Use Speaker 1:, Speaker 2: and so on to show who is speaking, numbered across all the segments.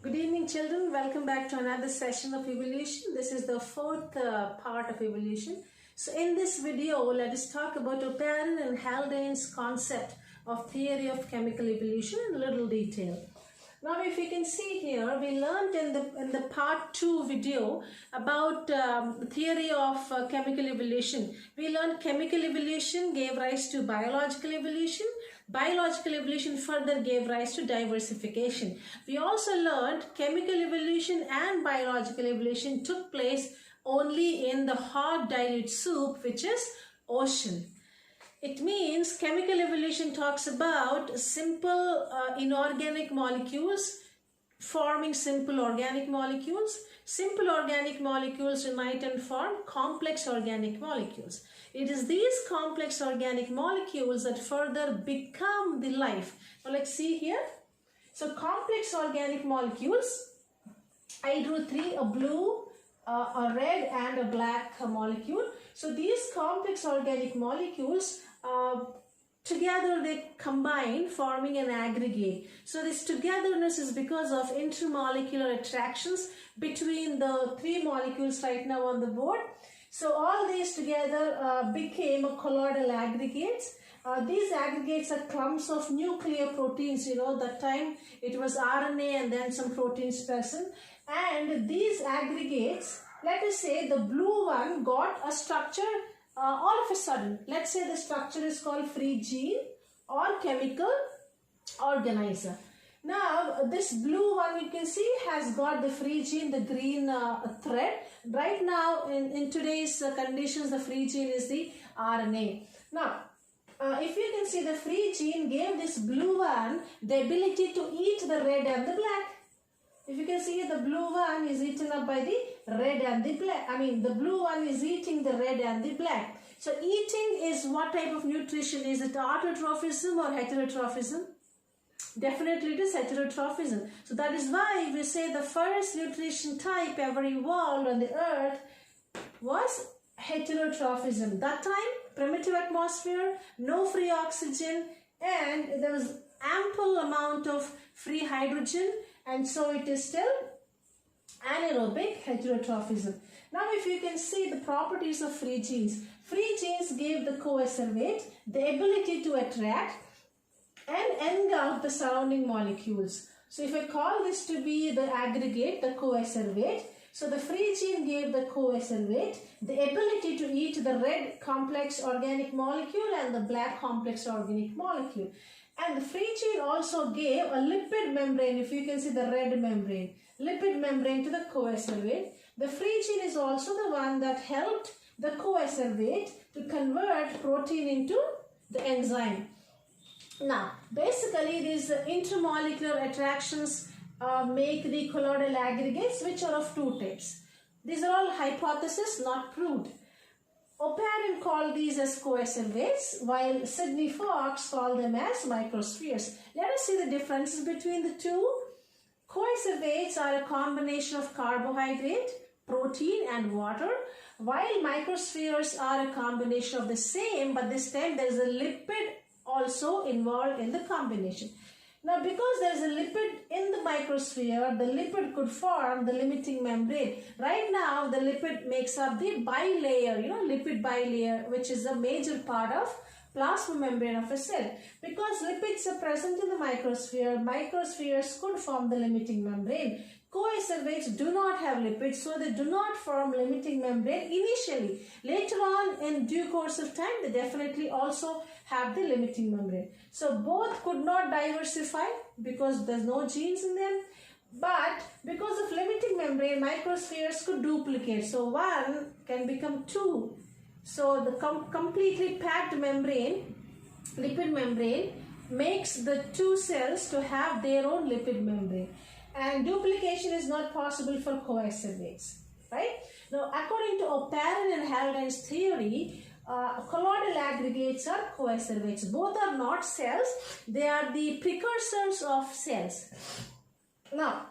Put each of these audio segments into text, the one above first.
Speaker 1: Good evening, children. Welcome back to another session of evolution. This is the fourth part of evolution. So in this video, let us talk about Oparin and Haldane's concept of theory of chemical evolution in little detail. Now, if you can see here, we learned in the part 2 video about the theory of chemical evolution. We learned chemical evolution gave rise to biological evolution. Biological evolution further gave rise to diversification. We also learned chemical evolution and biological evolution took place only in the hot dilute soup, which is ocean. It means chemical evolution talks about simple inorganic molecules forming simple organic molecules. Simple organic molecules unite and form complex organic molecules. It is these complex organic molecules that further become the life. Now let's see here. So complex organic molecules, I drew three, a blue, a red and a black molecule. So these complex organic molecules together they combine forming an aggregate. So this togetherness is because of intermolecular attractions between the three molecules right now on the board. So all these together became a colloidal aggregates. These aggregates are clumps of nuclear proteins. You know, that time it was RNA and then some proteins present. And these aggregates, let us say the blue one got a structure all of a sudden. Let's say the structure is called free gene or chemical organizer. Now this blue one you can see has got the free gene, the green thread. Right now in today's conditions, the free gene is the RNA. Now if you can see, the free gene gave this blue one the ability to eat the red and the black. If you can see, the blue one is eaten up by the red and the black. The blue one is eating the red and the black. So eating is what type of nutrition? Is it autotrophism or heterotrophism? Definitely it is heterotrophism. So that is why we say the first nutrition type ever evolved on the earth was heterotrophism. That time, primitive atmosphere, no free oxygen, and there was ample amount of free hydrogen, and so it is still anaerobic heterotrophism. Now if you can see the properties of free genes. Free genes gave the coacervate the ability to attract and engulf the surrounding molecules. So if I call this to be the aggregate, the coacervate, so the free gene gave the coacervate the ability to eat the red complex organic molecule and the black complex organic molecule. And the free gene also gave a lipid membrane, if you can see the red membrane, lipid membrane to the coacervate. The free gene is also the one that helped the coacervate to convert protein into the enzyme. Now, basically these intermolecular attractions make the colloidal aggregates, which are of two types. These are all hypotheses, not proved. Oparin called these as coacervates, while Sidney Fox called them as microspheres. Let us see the differences between the two. Coacervates are a combination of carbohydrate, protein and water, while microspheres are a combination of the same, but this time there is a lipid also involved in the combination. Now because there is a lipid in the microsphere, the lipid could form the limiting membrane. Right now the lipid makes up the bilayer, lipid bilayer, which is a major part of plasma membrane of a cell. Because lipids are present in the microsphere, microspheres could form the limiting membrane. Coacervates do not have lipids, so they do not form limiting membrane initially. Later on, in due course of time, they definitely also have the limiting membrane. So both could not diversify because there's no genes in them. But because of limiting membrane, microspheres could duplicate. So one can become two. So the completely packed membrane, lipid membrane, makes the two cells to have their own lipid membrane. And duplication is not possible for coacervates, right? Now, according to Oparin and Haldane's theory, colloidal aggregates are coacervates. Both are not cells. They are the precursors of cells. Now,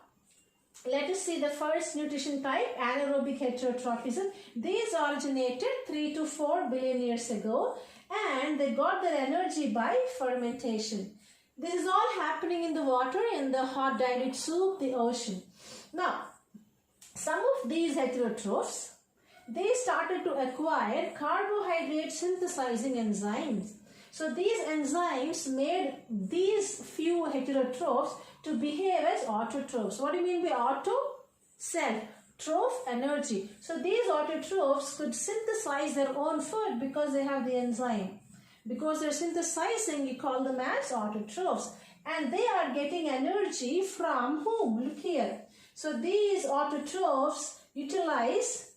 Speaker 1: let us see the first nutrition type, anaerobic heterotrophism. These originated 3 to 4 billion years ago, and they got their energy by fermentation. This is all happening in the water, in the hot dilute soup, the ocean. Now, some of these heterotrophs, they started to acquire carbohydrate synthesizing enzymes. So these enzymes made these few heterotrophs to behave as autotrophs. What do you mean by auto? Self. Troph, energy. So these autotrophs could synthesize their own food because they have the enzyme. Because they're synthesizing, you call them as autotrophs. And they are getting energy from whom? Look here. So these autotrophs utilized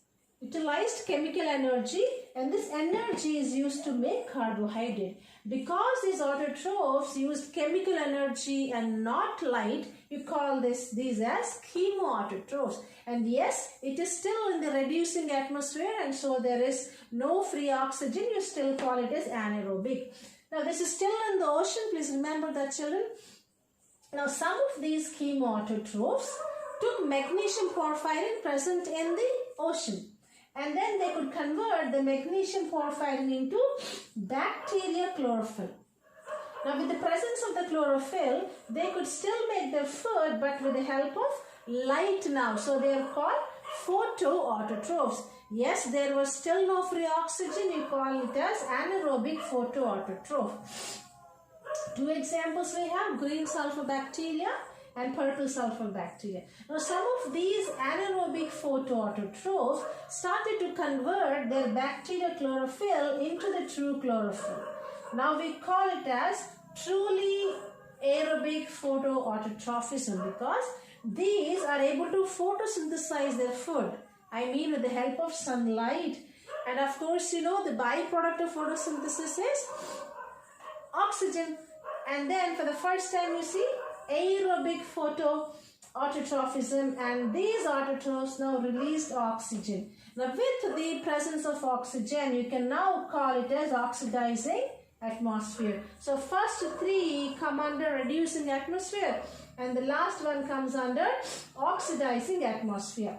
Speaker 1: chemical energy, and this energy is used to make carbohydrate. Because these autotrophs used chemical energy and not light, you call these as chemoautotrophs. And yes, it is still in the reducing atmosphere, and so there is no free oxygen. You still call it as anaerobic. Now this is still in the ocean. Please remember that, children. Now some of these chemoautotrophs took magnesium porphyrin present in the ocean, and then they could convert the magnesium porphyrin into bacteria chlorophyll. Now with the presence of the chlorophyll, they could still make their food, but with the help of light now. So they are called photoautotrophs. Yes, there was still no free oxygen. You call it as anaerobic photoautotroph. Two examples we have: green sulfur bacteria and purple sulfur bacteria. Now some of these anaerobic photoautotrophs started to convert their bacteria chlorophyll into the true chlorophyll. Now we call it as truly aerobic photoautotrophism, because these are able to photosynthesize their food. I mean with the help of sunlight. And of course, you know, the byproduct of photosynthesis is oxygen. And then for the first time you see aerobic photoautotrophism, and these autotrophs now released oxygen. Now with the presence of oxygen, you can now call it as oxidizing atmosphere. So first three come under reducing atmosphere, and the last one comes under oxidizing atmosphere.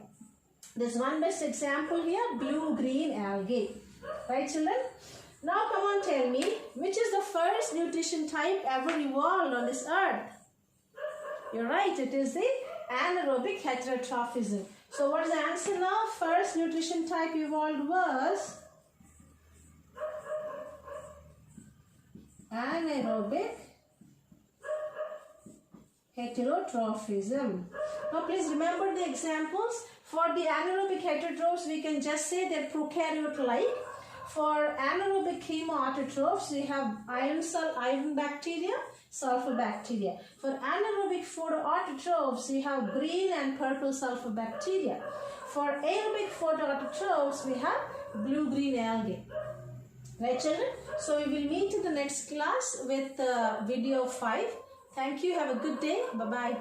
Speaker 1: There's one best example here, blue-green algae. Right, children? Now come on, tell me, which is the first nutrition type ever evolved on this earth? You're right, it is the anaerobic heterotrophism. So what is the answer now? First nutrition type evolved was anaerobic heterotrophism. Now please remember the examples. For the anaerobic heterotrophs, we can just say they're prokaryote-like. For anaerobic chemoautotrophs, we have iron bacteria, sulfur bacteria. For anaerobic photoautotrophs, we have green and purple sulfur bacteria. For aerobic photoautotrophs, we have blue-green algae. Right, children? So we will meet in the next class with video 5. Thank you. Have a good day. Bye-bye.